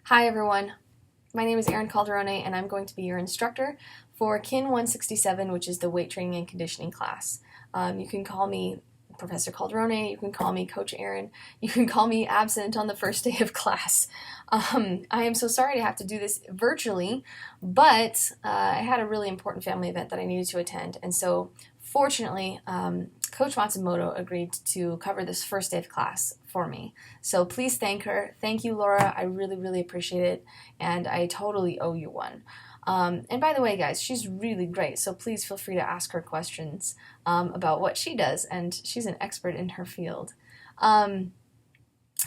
Hi everyone, my name is Erin Calderone and I'm going to be your instructor for KIN 167, which is the weight training and conditioning class. You can call me Professor Calderone, you can call me Coach Erin, you can call me absent on the first day of class. I am so sorry to have to do this virtually, but I had a really important family event that I needed to attend, and so fortunately, Coach Matsumoto agreed to cover this first day of class for me. So please thank her. Thank you, Laura. I really, really appreciate it, and I totally owe you one. And by the way, guys, she's really great, so please feel free to ask her questions about what she does, and she's an expert in her field.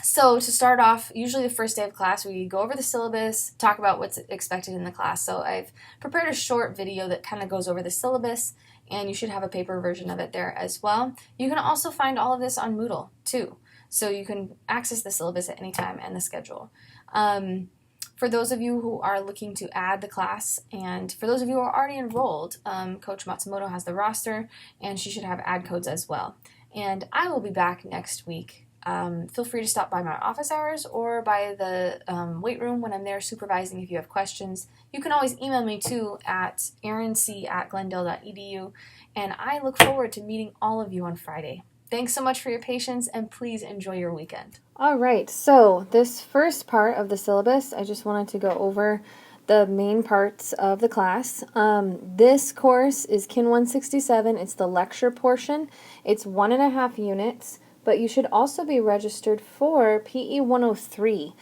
So to start off, usually the first day of class, we go over the syllabus, talk about what's expected in the class. So I've prepared a short video that kind of goes over the syllabus, and you should have a paper version of it there as well. You can also find all of this on Moodle too, so you can access the syllabus at any time and the schedule. For those of you who are looking to add the class, and for those of you who are already enrolled, Coach Matsumoto has the roster, and she should have ad codes as well. And I will be back next week. Feel free to stop by my office hours or by the weight room when I'm there supervising if you have questions. You can always email me too at erinc@glendale.edu, and I look forward to meeting all of you on Friday. Thanks so much for your patience, and please enjoy your weekend. All right, so this first part of the syllabus, I just wanted to go over the main parts of the class. This course is KIN 167. It's the lecture portion. It's 1.5 units, but you should also be registered for PE 103,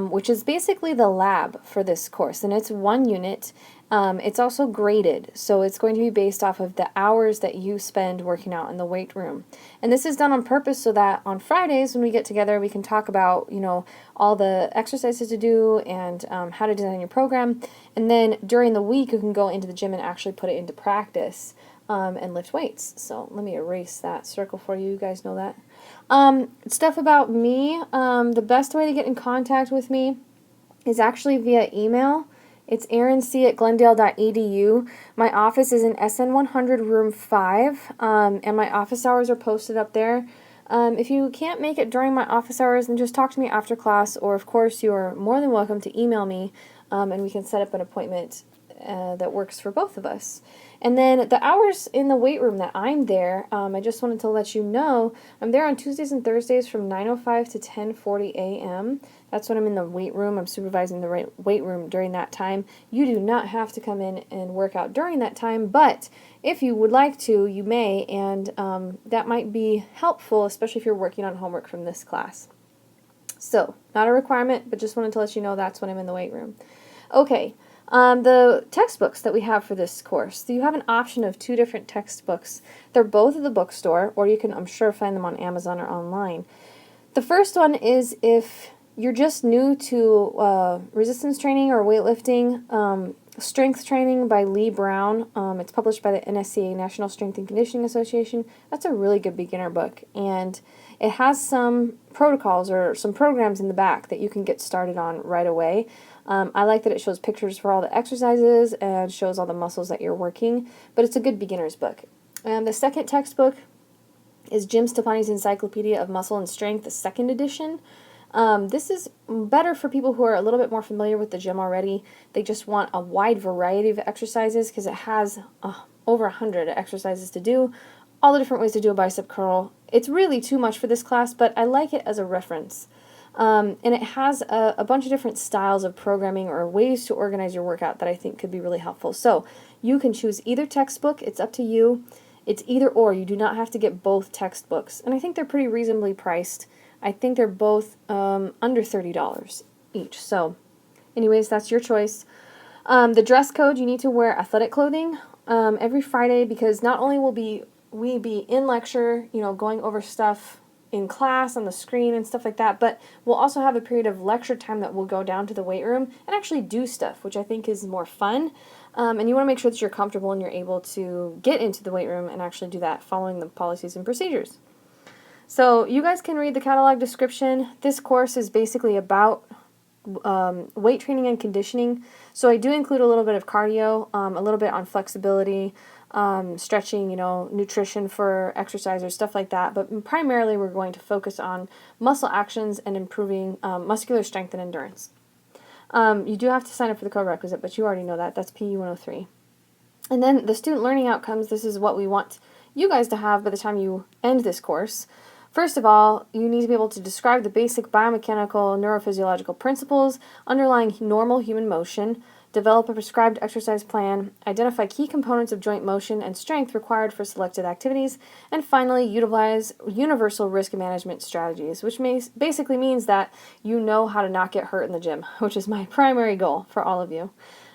which is basically the lab for this course, and it's 1 unit. It's also graded, so it's going to be based off of the hours that you spend working out in the weight room. And this is done on purpose so that on Fridays when we get together, we can talk about, all the exercises to do and how to design your program. And then during the week, you can go into the gym and actually put it into practice and lift weights. So let me erase that circle for you. You guys know that. Stuff about me, the best way to get in contact with me is actually via email. It's erinc@glendale.edu. My office is in SN 100 room 5, and my office hours are posted up there. If you can't make it during my office hours, then just talk to me after class, or of course you are more than welcome to email me, and we can set up an appointment that works for both of us. And then the hours in the weight room that I'm there, I just wanted to let you know, I'm there on Tuesdays and Thursdays from 9:05 to 10:40 a.m. That's when I'm in the weight room. I'm supervising the weight room during that time. You do not have to come in and work out during that time, but if you would like to, you may, and that might be helpful, especially if you're working on homework from this class. So, not a requirement, but just wanted to let you know that's when I'm in the weight room. Okay. The textbooks that we have for this course, so you have an option of 2 different textbooks. They're both at the bookstore, or you can, I'm sure, find them on Amazon or online. The first one is if you're just new to resistance training or weightlifting, Strength Training by Lee Brown. It's published by the NSCA, National Strength and Conditioning Association. That's a really good beginner book, and it has some protocols or some programs in the back that you can get started on right away. I like that it shows pictures for all the exercises and shows all the muscles that you're working, but it's a good beginner's book. The second textbook is Jim Stoppani's Encyclopedia of Muscle and Strength, the second edition. This is better for people who are a little bit more familiar with the gym already. They just want a wide variety of exercises because it has over 100 exercises to do, all the different ways to do a bicep curl. It's really too much for this class, but I like it as a reference. And it has a bunch of different styles of programming or ways to organize your workout that I think could be really helpful. So you can choose either textbook. It's up to you. It's either or. You do not have to get both textbooks. And I think they're pretty reasonably priced. I think they're both under $30 each. So anyways, that's your choice. The dress code, you need to wear athletic clothing every Friday, because not only will we be in lecture, going over stuff in class on the screen and stuff like that, but we'll also have a period of lecture time that we'll go down to the weight room and actually do stuff, which I think is more fun. And you want to make sure that you're comfortable and you're able to get into the weight room and actually do that following the policies and procedures. So you guys can read the catalog description. This course is basically about weight training and conditioning. So I do include a little bit of cardio, a little bit on flexibility, stretching, nutrition for exercisers, stuff like that. But primarily we're going to focus on muscle actions and improving muscular strength and endurance. You do have to sign up for the code requisite, but you already know that. That's PE 103. And then the student learning outcomes, this is what we want you guys to have by the time you end this course. First of all, you need to be able to describe the basic biomechanical neurophysiological principles underlying normal human motion, develop a prescribed exercise plan, identify key components of joint motion and strength required for selected activities, and finally, utilize universal risk management strategies, which basically means that you know how to not get hurt in the gym, which is my primary goal for all of you.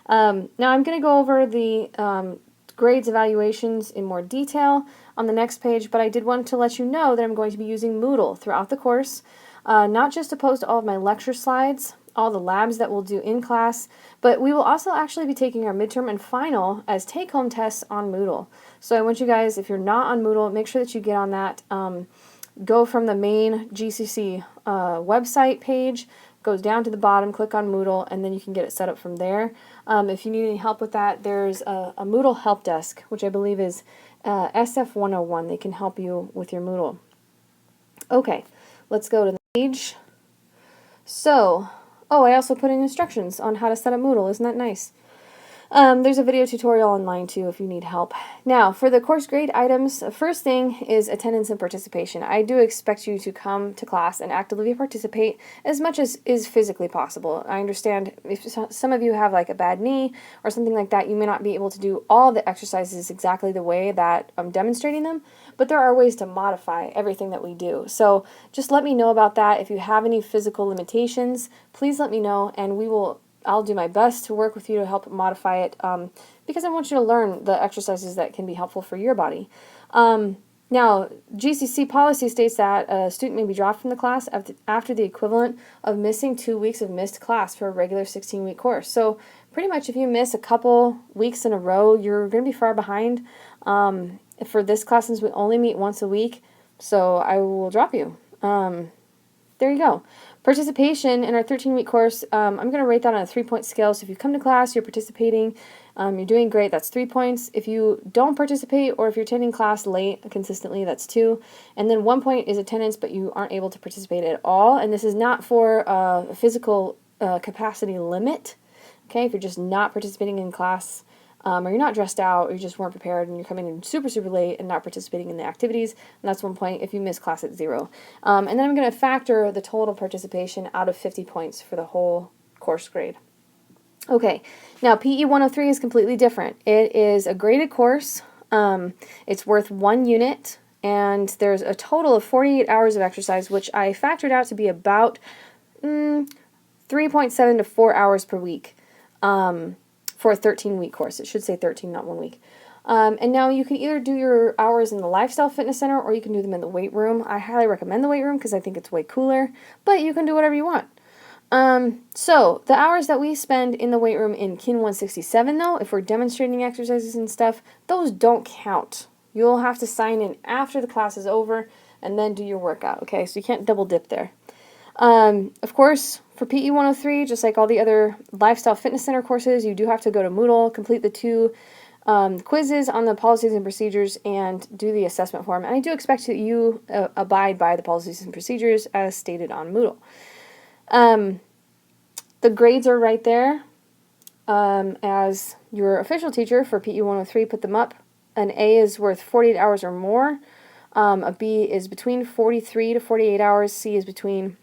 Now I'm going to go over the grades evaluations in more detail on the next page, but I did want to let you know that I'm going to be using Moodle throughout the course, not just to post all of my lecture slides, all the labs that we'll do in class, but we will also actually be taking our midterm and final as take-home tests on Moodle. So I want you guys, if you're not on Moodle, make sure that you get on that. Go from the main GCC website page, goes down to the bottom, click on Moodle, and then you can get it set up from there. If you need any help with that, there's a Moodle help desk, which I believe is SF101. They can help you with your Moodle. Okay, let's go to the page. So, I also put in instructions on how to set up Moodle. Isn't that nice? There's a video tutorial online too if you need help. Now, for the course grade items, the first thing is attendance and participation. I do expect you to come to class and actively participate as much as is physically possible. I understand if some of you have like a bad knee or something like that, you may not be able to do all the exercises exactly the way that I'm demonstrating them, but there are ways to modify everything that we do. So just let me know about that. If you have any physical limitations, please let me know, and I'll do my best to work with you to help modify it because I want you to learn the exercises that can be helpful for your body. Now, GCC policy states that a student may be dropped from the class after the equivalent of missing 2 weeks of missed class for a regular 16-week course. So pretty much if you miss a couple weeks in a row, you're going to be far behind. For this class, since we only meet once a week, so I will drop you. There you go. Participation in our 13-week course, I'm going to rate that on a 3-point scale. So if you come to class, you're participating, you're doing great, that's 3 points. If you don't participate or if you're attending class late consistently, that's 2. And then 1 point is attendance, but you aren't able to participate at all. And this is not for a physical capacity limit. Okay, if you're just not participating in class, or you're not dressed out, or you just weren't prepared, and you're coming in super, super late and not participating in the activities, and that's 1 point. If you miss class, it's 0. And then I'm going to factor the total participation out of 50 points for the whole course grade. Okay, now PE 103 is completely different. It is a graded course. It's worth 1 unit, and there's a total of 48 hours of exercise, which I factored out to be about 3.7 to 4 hours per week. For a 13-week course. It should say 13, not 1 week. And now you can either do your hours in the Lifestyle Fitness Center or you can do them in the weight room. I highly recommend the weight room because I think it's way cooler, but you can do whatever you want. So the hours that we spend in the weight room in KIN 167 though, if we're demonstrating exercises and stuff, those don't count. You'll have to sign in after the class is over and then do your workout, okay? So you can't double dip there. Of course, for PE 103, just like all the other Lifestyle Fitness Center courses, you do have to go to Moodle, complete the 2 quizzes on the policies and procedures, and do the assessment form. And I do expect that you abide by the policies and procedures as stated on Moodle. The grades are right there. As your official teacher for PE 103, put them up. An A is worth 48 hours or more. A B is between 43 to 48 hours. C is between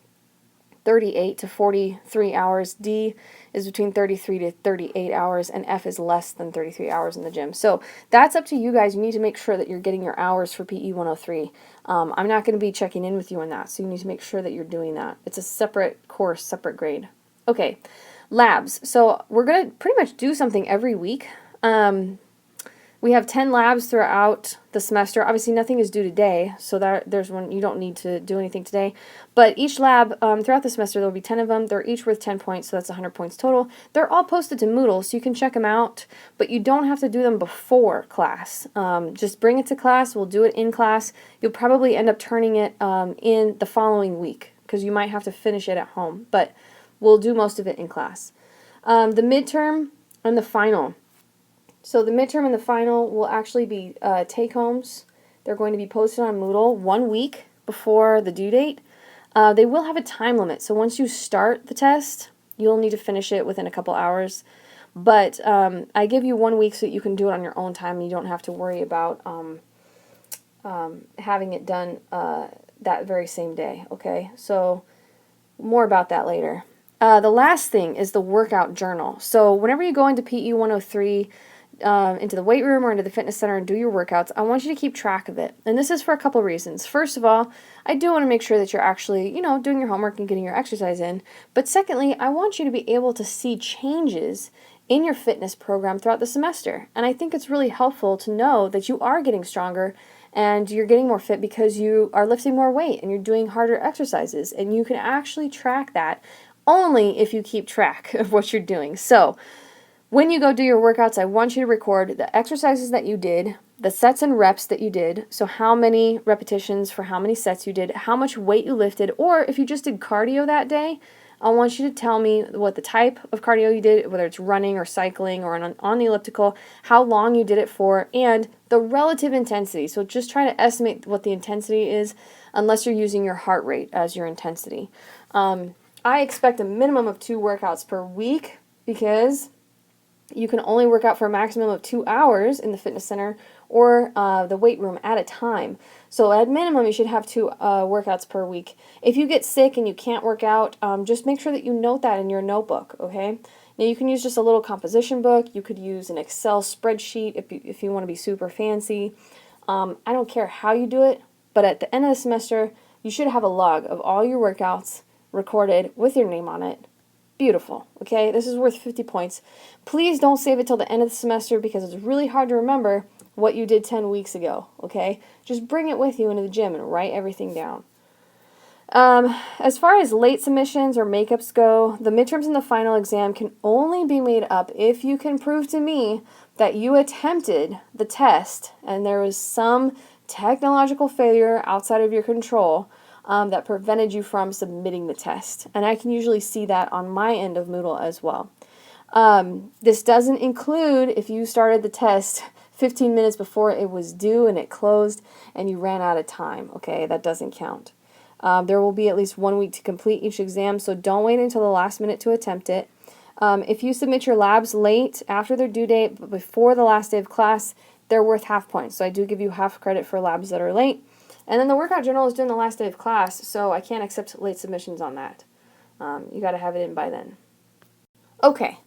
38 to 43 hours. D is between 33 to 38 hours, and F is less than 33 hours in the gym. So that's up to you guys. You need to make sure that you're getting your hours for PE 103. I'm not going to be checking in with you on that, so you need to make sure that you're doing that. It's a separate course, separate grade. Okay, labs. So we're going to pretty much do something every week. We have 10 labs throughout the semester. Obviously, nothing is due today, so there's one you don't need to do anything today. But each lab throughout the semester, there will be 10 of them. They're each worth 10 points, so that's 100 points total. They're all posted to Moodle, so you can check them out, but you don't have to do them before class. Just bring it to class. We'll do it in class. You'll probably end up turning it in the following week because you might have to finish it at home, but we'll do most of it in class. The midterm and the final. So the midterm and the final will actually be take-homes. They're going to be posted on Moodle 1 week before the due date. They will have a time limit. So once you start the test, You'll need to finish it within a couple hours. But I give you 1 week so that you can do it on your own time and you don't have to worry about having it done that very same day, okay? So more about that later. The last thing is the workout journal. So whenever you go into PE 103, into the weight room or into the fitness center and do your workouts, I want you to keep track of it. And this is for a couple reasons. First of all, I do want to make sure that you're actually, doing your homework and getting your exercise in. But secondly, I want you to be able to see changes in your fitness program throughout the semester. And I think it's really helpful to know that you are getting stronger and you're getting more fit because you are lifting more weight and you're doing harder exercises. And you can actually track that only if you keep track of what you're doing. So when you go do your workouts, I want you to record the exercises that you did, the sets and reps that you did, so how many repetitions for how many sets you did, how much weight you lifted, or if you just did cardio that day, I want you to tell me what the type of cardio you did, whether it's running or cycling or on the elliptical, how long you did it for, and the relative intensity. So just try to estimate what the intensity is unless you're using your heart rate as your intensity. I expect a minimum of 2 workouts per week because you can only work out for a maximum of 2 hours in the fitness center or the weight room at a time. So at minimum, you should have 2 workouts per week. If you get sick and you can't work out, just make sure that you note that in your notebook, okay? Now you can use just a little composition book. You could use an Excel spreadsheet if you want to be super fancy. I don't care how you do it, but at the end of the semester, you should have a log of all your workouts recorded with your name on it. Beautiful, okay? This is worth 50 points. Please don't save it till the end of the semester because it's really hard to remember what you did 10 weeks ago, okay? Just bring it with you into the gym and write everything down. As far as late submissions or makeups go, the midterms and the final exam can only be made up if you can prove to me that you attempted the test and there was some technological failure outside of your control that prevented you from submitting the test. And I can usually see that on my end of Moodle as well. This doesn't include if you started the test 15 minutes before it was due and it closed and you ran out of time. Okay, that doesn't count. There will be at least 1 week to complete each exam, so don't wait until the last minute to attempt it. If you submit your labs late after their due date but before the last day of class, they're worth half points. So I do give you half credit for labs that are late. And then the workout journal is during the last day of class, so I can't accept late submissions on that. You got to have it in by then. Okay,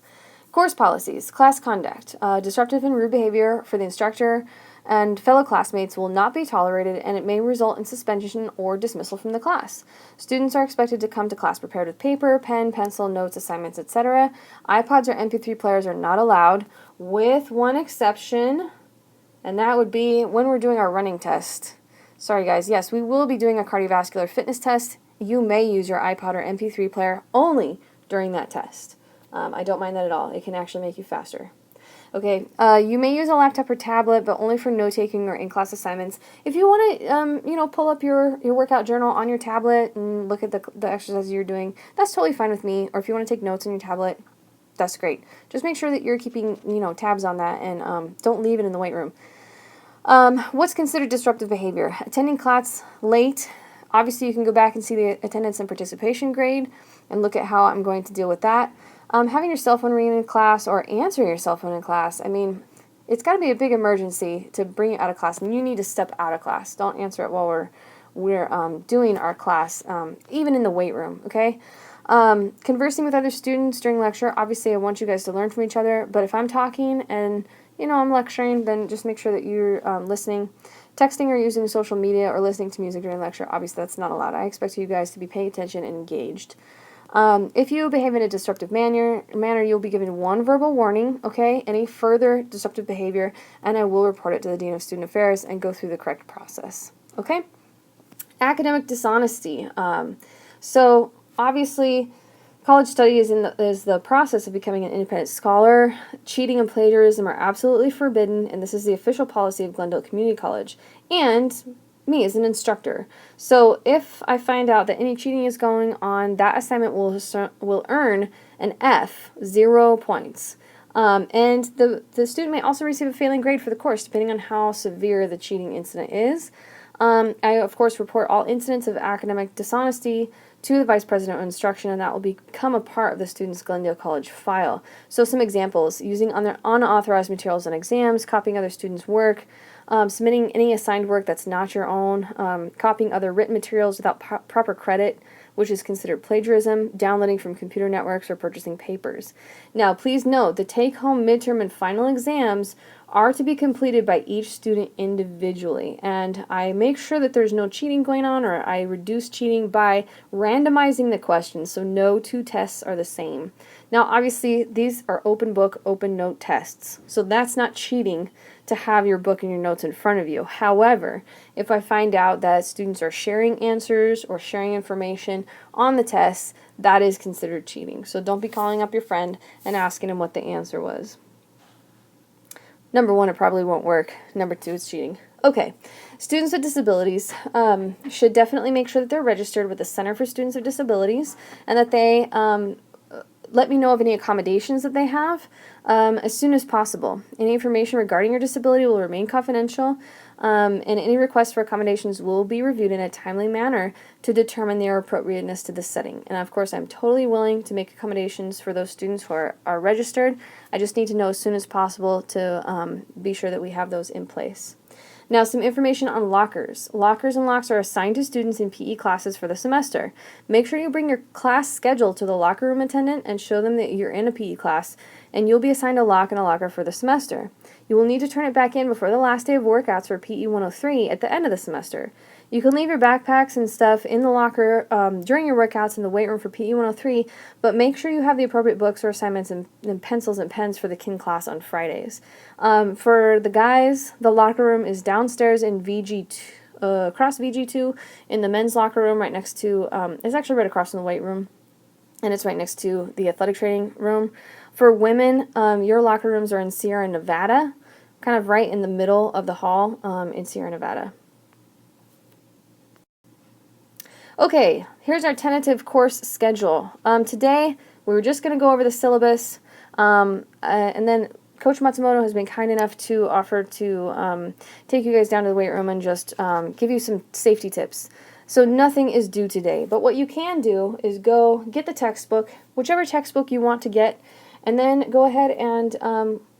course policies, class conduct. Disruptive and rude behavior for the instructor and fellow classmates will not be tolerated, and it may result in suspension or dismissal from the class. Students are expected to come to class prepared with paper, pen, pencil, notes, assignments, etc. iPods or MP3 players are not allowed, with one exception, and that would be when we're doing our running test. Sorry guys, yes, we will be doing a cardiovascular fitness test. You may use your iPod or MP3 player only during that test. I don't mind that at all. It can actually make you faster. Okay, you may use a laptop or tablet, but only for note-taking or in-class assignments. If you want to, pull up your workout journal on your tablet and look at the exercises you're doing, that's totally fine with me. Or if you want to take notes on your tablet, that's great. Just make sure that you're keeping, tabs on that and don't leave it in the weight room. What's considered disruptive behavior? Attending class late. Obviously, you can go back and see the attendance and participation grade and look at how I'm going to deal with that. Having your cell phone ringing in class or answering your cell phone in class, it's got to be a big emergency to bring you out of class, and you need to step out of class. Don't answer it while we're doing our class, even in the weight room, okay? Conversing with other students during lecture. Obviously, I want you guys to learn from each other, but if I'm talking and I'm lecturing, then just make sure that you're listening. Texting or using social media or listening to music during lecture, obviously that's not allowed. I expect you guys to be paying attention and engaged. If you behave in a disruptive manner, you'll be given 1 verbal warning, okay? Any further disruptive behavior, and I will report it to the Dean of Student Affairs and go through the correct process, okay? Academic dishonesty. So obviously, college study is the process of becoming an independent scholar. Cheating and plagiarism are absolutely forbidden, and this is the official policy of Glendale Community College and me as an instructor. So if I find out that any cheating is going on, that assignment will earn an F, 0 points. And the student may also receive a failing grade for the course, depending on how severe the cheating incident is. I, of course, report all incidents of academic dishonesty to the Vice President of Instruction, and that will become a part of the student's Glendale College file. So some examples: using unauthorized materials on exams, copying other students' work, submitting any assigned work that's not your own, copying other written materials without proper credit, which is considered plagiarism, downloading from computer networks, or purchasing papers. Now, please note, the take-home, midterm, and final exams are to be completed by each student individually, and I make sure that there's no cheating going on, or I reduce cheating by randomizing the questions, so no two tests are the same. Now, obviously, these are open book, open note tests, so that's not cheating to have your book and your notes in front of you. However, if I find out that students are sharing answers or sharing information on the tests, that is considered cheating. So don't be calling up your friend and asking him what the answer was. Number one, it probably won't work. Number two, it's cheating. Okay, students with disabilities should definitely make sure that they're registered with the Center for Students with Disabilities, and that they let me know of any accommodations that they have as soon as possible. Any information regarding your disability will remain confidential, and any requests for accommodations will be reviewed in a timely manner to determine their appropriateness to this setting. And of course, I'm totally willing to make accommodations for those students who are registered. I just need to know as soon as possible to be sure that we have those in place. Now, some information on lockers. Lockers and locks are assigned to students in PE classes for the semester. Make sure you bring your class schedule to the locker room attendant and show them that you're in a PE class, and you'll be assigned a lock and a locker for the semester. You will need to turn it back in before the last day of workouts for PE 103 at the end of the semester. You can leave your backpacks and stuff in the locker during your workouts in the weight room for PE 103, but make sure you have the appropriate books or assignments and pencils and pens for the kin class on Fridays. For the guys, the locker room is downstairs in VG2, across VG2 in the men's locker room right next to, it's actually right across from the weight room, and it's right next to the athletic training room. For women, your locker rooms are in Sierra Nevada, kind of right in the middle of the hall in Sierra Nevada. Okay, here's our tentative course schedule. Today, we were just going to go over the syllabus, and then Coach Matsumoto has been kind enough to offer to take you guys down to the weight room and just give you some safety tips. So nothing is due today, but what you can do is go get the textbook, whichever textbook you want to get, and then go ahead and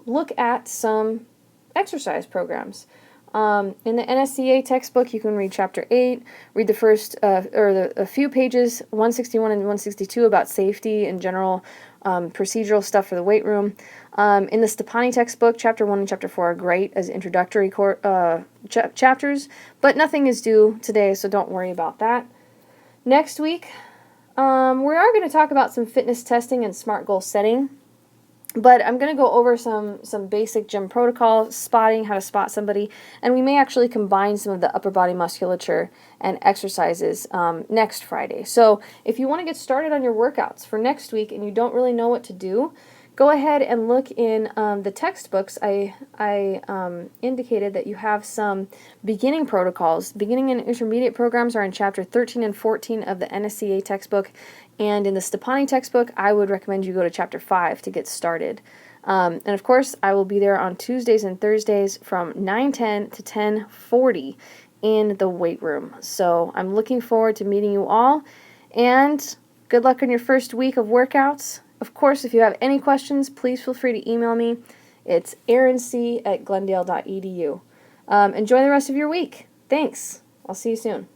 look at some exercise programs. In the NSCA textbook, you can read Chapter 8, read the first, a few pages, 161 and 162, about safety and general procedural stuff for the weight room. In the Stepani textbook, Chapter 1 and Chapter 4 are great as introductory chapters, but nothing is due today, so don't worry about that. Next week, we are going to talk about some fitness testing and SMART goal setting. But I'm going to go over some basic gym protocol, spotting, how to spot somebody, and we may actually combine some of the upper body musculature and exercises next Friday. So if you want to get started on your workouts for next week and you don't really know what to do, go ahead and look in the textbooks. I indicated that you have some beginning protocols. Beginning and intermediate programs are in Chapter 13 and 14 of the NSCA textbook. And in the Stepani textbook, I would recommend you go to Chapter 5 to get started. And of course, I will be there on Tuesdays and Thursdays from 9:10 to 10:40 in the weight room. So I'm looking forward to meeting you all. And good luck on your first week of workouts. Of course, if you have any questions, please feel free to email me. It's erinc@glendale.edu. Enjoy the rest of your week. Thanks. I'll see you soon.